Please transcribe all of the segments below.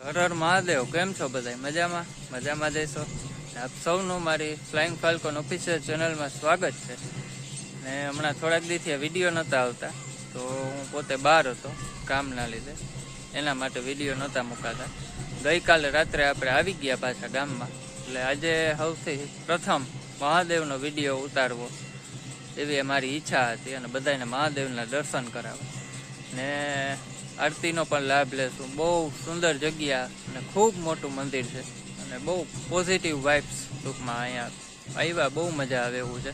હર હર મહાદેવ. કેમ છો બધા? મજામાં મજામાં જઈશો. આપ સૌનું મારી ફ્લાઇંગ ફાલ્કોન ઓફિશિયલ ચેનલમાં સ્વાગત છે. ને હમણાં થોડાક દીથી વિડીયો નહોતા આવતા, તો હું પોતે બહાર હતો કામના લીધે, એના માટે વિડીયો નહોતા મુકાતા. ગઈકાલે રાત્રે આપણે આવી ગયા પાછા ગામમાં, એટલે આજે સૌથી પ્રથમ મહાદેવનો વિડીયો ઉતારવો એવી અમારી ઈચ્છા હતી, અને બધાને મહાદેવના દર્શન કરાવવા ને આરતીનો પણ લાભ લેશું. બહુ સુંદર જગ્યા અને ખૂબ મોટું મંદિર છે, અને બહુ પોઝિટિવ વાઇબ્સ ટૂંકમાં અહીંયા આવ્યા બહુ મજા આવે એવું છે.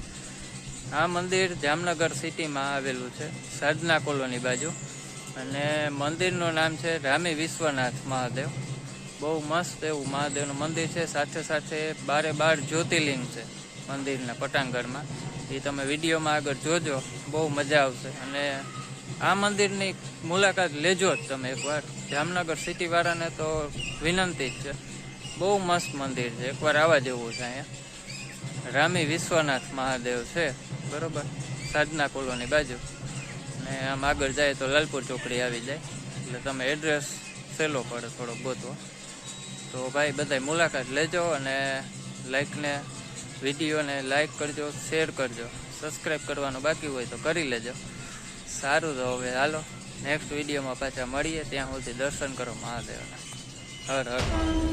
આ મંદિર જામનગર સિટીમાં આવેલું છે, સાધના કોલોની બાજુ, અને મંદિરનું નામ છે રામી વિશ્વનાથ મહાદેવ. બહુ મસ્ત એવું મહાદેવનું મંદિર છે. સાથે સાથે 12 જ્યોતિર્લિંગ છે મંદિરના પટાંગણમાં. એ તમે વિડીયોમાં આગળ જોજો, બહુ મજા આવશે. અને આ મંદિરની મુલાકાત લેજો જ તમે એકવાર. જામનગર સિટીવાળાને તો વિનંતી જ છે, બહુ મસ્ત મંદિર છે, એકવાર આવવા જેવું છે. અહીંયા રામી વિશ્વનાથ મહાદેવ છે, બરોબર, સાધના કોલોની બાજુ. ને આમ આગળ જાય તો લાલપુર ચોકડી આવી જાય, એટલે તમે એડ્રેસ સહેલો પડે થોડો ગોતવો. તો ભાઈ બધાય મુલાકાત લેજો, અને વિડીયોને લાઈક કરજો, શેર કરજો, સબસ્ક્રાઈબ કરવાનું બાકી હોય તો કરી લેજો. સારું, તો હવે હાલો નેક્સ્ટ વિડીયોમાં પાછા મળીએ. ત્યાં સુધી દર્શન કરો મહાદેવના. હર હર મહાદેવ.